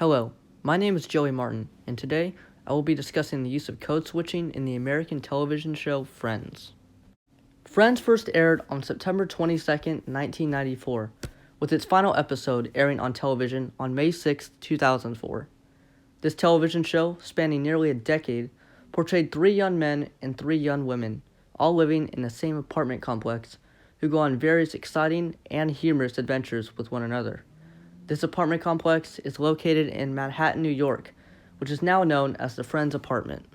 Hello, my name is Joey Martin, and today I will be discussing the use of code switching in the American television show Friends. Friends first aired on September 22nd, 1994, with its final episode airing on television on May 6, 2004. This television show, spanning nearly a decade, portrayed three young men and three young women, all living in the same apartment complex, who go on various exciting and humorous adventures with one another. This apartment complex is located in Manhattan, New York, which is now known as the Friends apartment.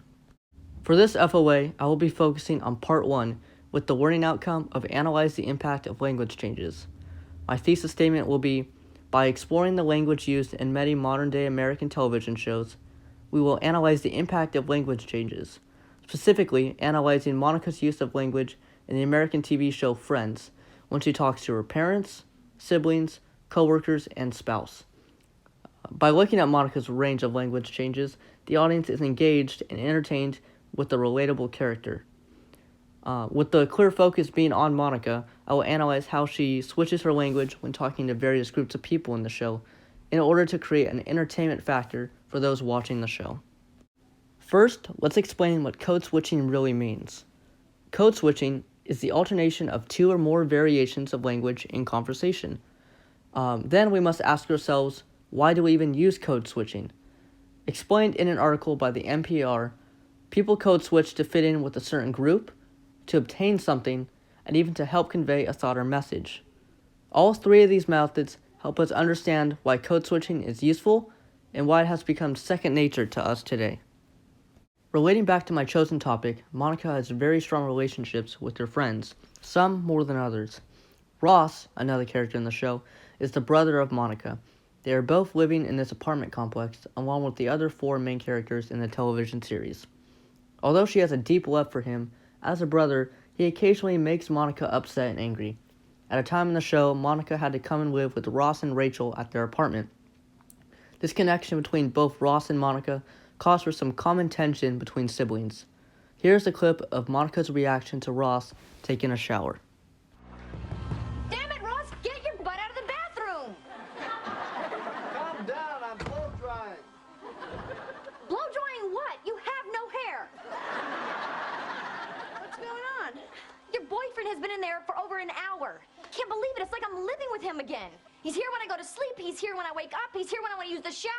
For this FOA, I will be focusing on Part 1 with the learning outcome of analyze the impact of language changes. My thesis statement will be, by exploring the language used in many modern-day American television shows, we will analyze the impact of language changes, specifically analyzing Monica's use of language in the American TV show Friends when she talks to her parents, siblings, co-workers, and spouse. By looking at Monica's range of language changes, the audience is engaged and entertained with the relatable character. With the clear focus being on Monica, I will analyze how she switches her language when talking to various groups of people in the show in order to create an entertainment factor for those watching the show. First, let's explain what code switching really means. Code switching is the alternation of two or more variations of language in conversation. Then we must ask ourselves, why do we even use code switching? Explained in an article by the NPR, people code switch to fit in with a certain group, to obtain something, and even to help convey a thought or message. All three of these methods help us understand why code switching is useful and why it has become second nature to us today. Relating back to my chosen topic, Monica has very strong relationships with her friends, some more than others. Ross, another character in the show, is the brother of Monica. They are both living in this apartment complex, along with the other four main characters in the television series. Although she has a deep love for him, as a brother, he occasionally makes Monica upset and angry. At a time in the show, Monica had to come and live with Ross and Rachel at their apartment. This connection between both Ross and Monica caused for some common tension between siblings. Here's a clip of Monica's reaction to Ross taking a shower. Damn it, Ross! Get your butt out of the bathroom! Calm down, I'm blow drying. Blow drying what? You have no hair! What's going on? Your boyfriend has been in there for over an hour. Can't believe it. It's like I'm living with him again. He's here when I go to sleep. He's here when I wake up. He's here when I want to use the shower.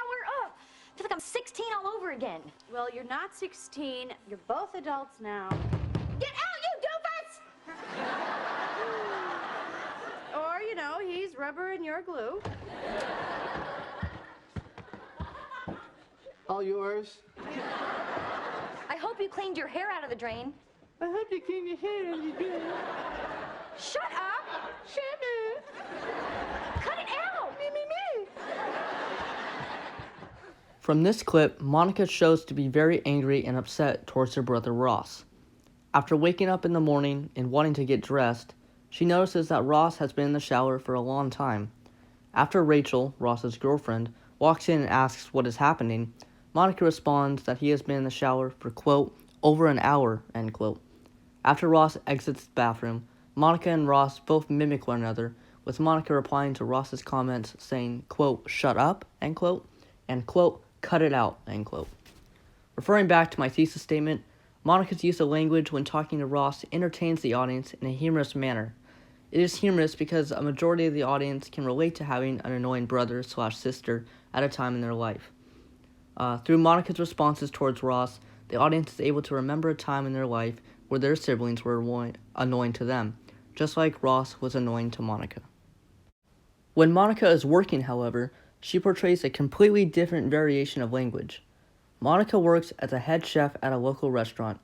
Ugh. I feel like I'm 16 all over again. Well, you're not 16. You're both adults now. Get out, you doofus! Or, he's rubber and you're glue. All yours. I hope you cleaned your hair out of the drain. I hope you clean your hair and you do. Shut up! Shut up. Cut it out! Me. From this clip, Monica shows to be very angry and upset towards her brother Ross. After waking up in the morning and wanting to get dressed, she notices that Ross has been in the shower for a long time. After Rachel, Ross's girlfriend, walks in and asks what is happening, Monica responds that he has been in the shower for, quote, over an hour, end quote. After Ross exits the bathroom, Monica and Ross both mimic one another, with Monica replying to Ross's comments saying, quote, shut up, end quote, and, quote, cut it out, end quote. Referring back to my thesis statement, Monica's use of language when talking to Ross entertains the audience in a humorous manner. It is humorous because a majority of the audience can relate to having an annoying brother/sister at a time in their life. Through Monica's responses towards Ross, the audience is able to remember a time in their life where their siblings were annoying to them, just like Ross was annoying to Monica. When Monica is working, however, she portrays a completely different variation of language. Monica works as a head chef at a local restaurant.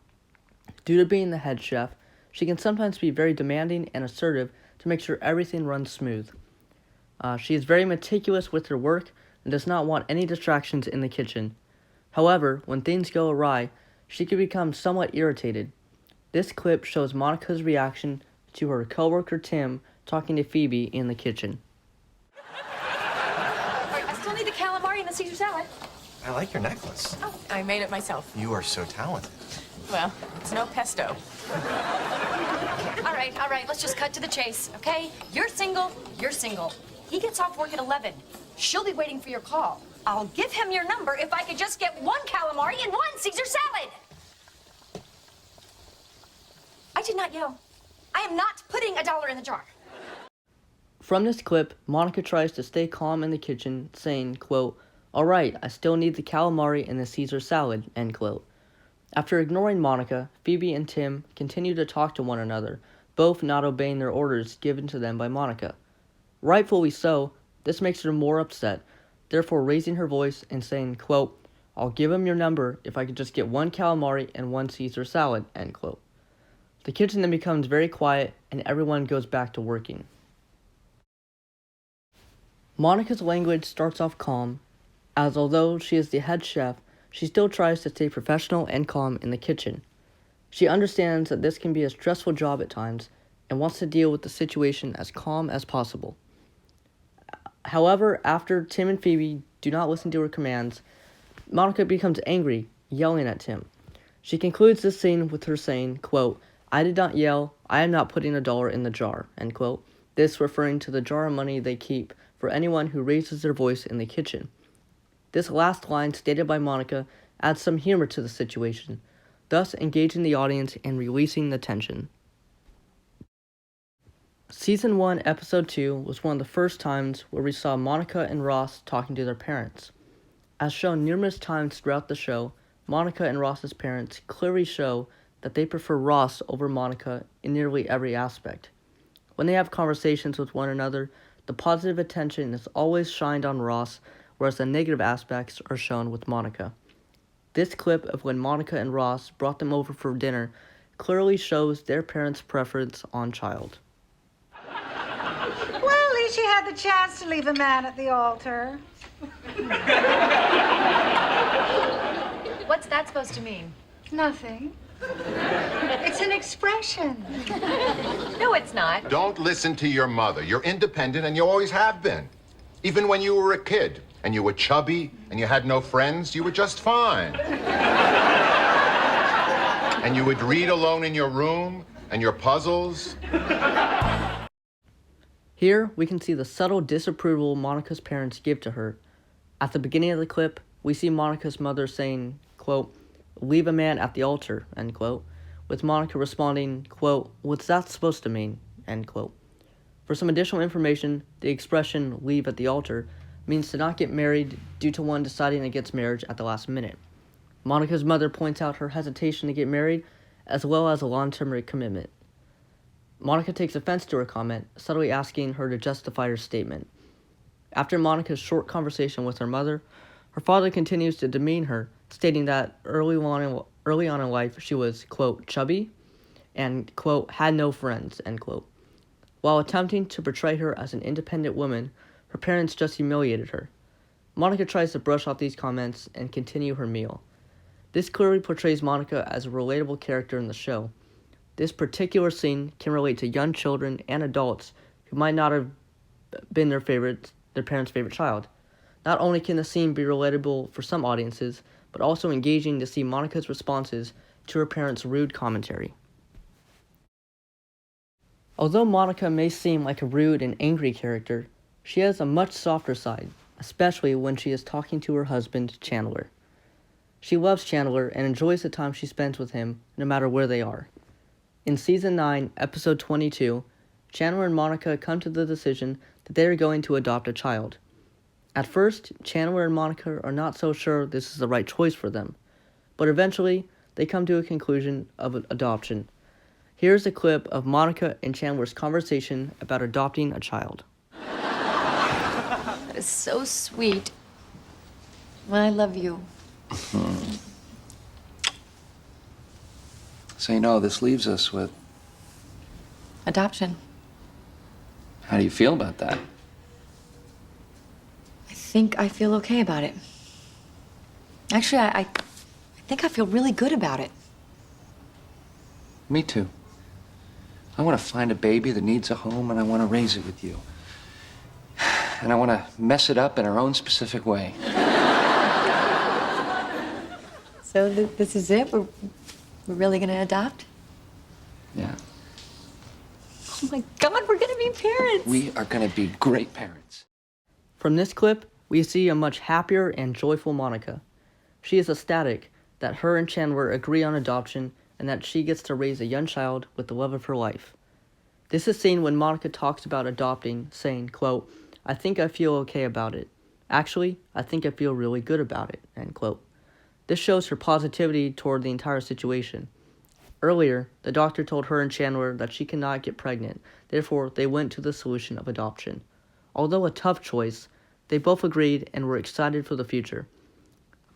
Due to being the head chef, she can sometimes be very demanding and assertive to make sure everything runs smooth. She is very meticulous with her work and does not want any distractions in the kitchen. However, when things go awry, she can become somewhat irritated. This clip shows Monica's reaction to her coworker Tim talking to Phoebe in the kitchen. I still need the calamari and the Caesar salad. I like your necklace. Oh, I made it myself. You are so talented. Well, it's no pesto. All right, let's just cut to the chase, okay? You're single. He gets off work at 11. She'll be waiting for your call. I'll give him your number if I could just get one calamari and one Caesar salad. I did not yell. I am not putting $1 in the jar. From this clip, Monica tries to stay calm in the kitchen, saying, quote, "All right, I still need the calamari and the Caesar salad," end quote. After ignoring Monica, Phoebe and Tim continue to talk to one another, both not obeying their orders given to them by Monica. Rightfully so, this makes her more upset, therefore raising her voice and saying, quote, "I'll give him your number if I could just get one calamari and one Caesar salad," end quote. The kitchen then becomes very quiet and everyone goes back to working. Monica's language starts off calm, as although she is the head chef, she still tries to stay professional and calm in the kitchen. She understands that this can be a stressful job at times and wants to deal with the situation as calm as possible. However, after Tim and Phoebe do not listen to her commands, Monica becomes angry, yelling at Tim. She concludes this scene with her saying, quote, "I did not yell, I am not putting $1 in the jar," end quote. This referring to the jar of money they keep for anyone who raises their voice in the kitchen. This last line stated by Monica adds some humor to the situation, thus engaging the audience and releasing the tension. Season 1, Episode 2 was one of the first times where we saw Monica and Ross talking to their parents. As shown numerous times throughout the show, Monica and Ross's parents clearly show that they prefer Ross over Monica in nearly every aspect. When they have conversations with one another, the positive attention is always shined on Ross, whereas the negative aspects are shown with Monica. This clip of when Monica and Ross brought them over for dinner clearly shows their parents' preference on child. Well, at least you had the chance to leave a man at the altar. What's that supposed to mean? Nothing. It's an expression. No, it's not. Don't listen to your mother. You're independent and you always have been. Even when you were a kid and you were chubby and you had no friends, you were just fine. And you would read alone in your room and your puzzles. Here, we can see the subtle disapproval Monica's parents give to her. At the beginning of the clip, we see Monica's mother saying, quote, "Leave a man at the altar," end quote, with Monica responding, quote, "What's that supposed to mean?" end quote. For some additional information, the expression "leave at the altar" means to not get married due to one deciding against marriage at the last minute. Monica's mother points out her hesitation to get married, as well as a long-term commitment. Monica takes offense to her comment, subtly asking her to justify her statement. After Monica's short conversation with her mother, her father continues to demean her, stating that early on in life she was, quote, "chubby," and, quote, "had no friends," end quote. While attempting to portray her as an independent woman, her parents just humiliated her. Monica tries to brush off these comments and continue her meal. This clearly portrays Monica as a relatable character in the show. This particular scene can relate to young children and adults who might not have been their parents' favorite child. Not only can the scene be relatable for some audiences, but also engaging to see Monica's responses to her parents' rude commentary. Although Monica may seem like a rude and angry character, she has a much softer side, especially when she is talking to her husband, Chandler. She loves Chandler and enjoys the time she spends with him, no matter where they are. In Season 9, Episode 22, Chandler and Monica come to the decision that they are going to adopt a child. At first, Chandler and Monica are not so sure this is the right choice for them, but eventually, they come to a conclusion of adoption. Here's a clip of Monica and Chandler's conversation about adopting a child. That is so sweet. Well, I love you. So, this leaves us with... Adoption. How do you feel about that? I think I feel okay about it. Actually, I think I feel really good about it. Me too. I want to find a baby that needs a home, and I want to raise it with you. And I want to mess it up in our own specific way. So this is it? We're really gonna adopt? Yeah. Oh my God, we're gonna be parents! We are going to be great parents. From this clip, we see a much happier and joyful Monica. She is ecstatic that her and Chandler agree on adoption and that she gets to raise a young child with the love of her life. This is seen when Monica talks about adopting, saying, quote, "I think I feel okay about it. Actually, I think I feel really good about it," end quote. This shows her positivity toward the entire situation. Earlier, the doctor told her and Chandler that she cannot get pregnant, therefore they went to the solution of adoption. Although a tough choice, they both agreed and were excited for the future.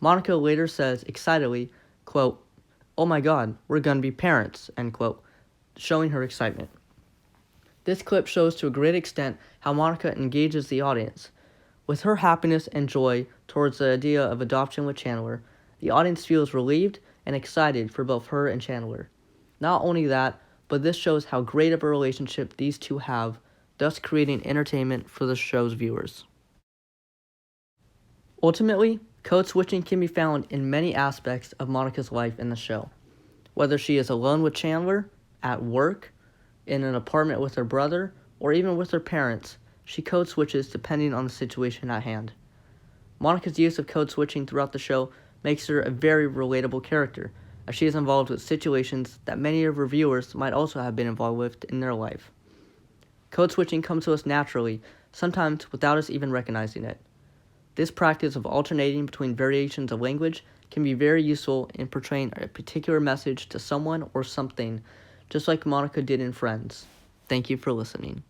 Monica later says excitedly, quote, "Oh my God, we're gonna be parents," end quote, showing her excitement. This clip shows to a great extent how Monica engages the audience. With her happiness and joy towards the idea of adoption with Chandler, the audience feels relieved and excited for both her and Chandler. Not only that, but this shows how great of a relationship these two have, thus creating entertainment for the show's viewers. Ultimately, code switching can be found in many aspects of Monica's life in the show. Whether she is alone with Chandler, at work, in an apartment with her brother, or even with her parents, she code switches depending on the situation at hand. Monica's use of code switching throughout the show makes her a very relatable character, as she is involved with situations that many of her viewers might also have been involved with in their life. Code switching comes to us naturally, sometimes without us even recognizing it. This practice of alternating between variations of language can be very useful in portraying a particular message to someone or something, just like Monica did in Friends. Thank you for listening.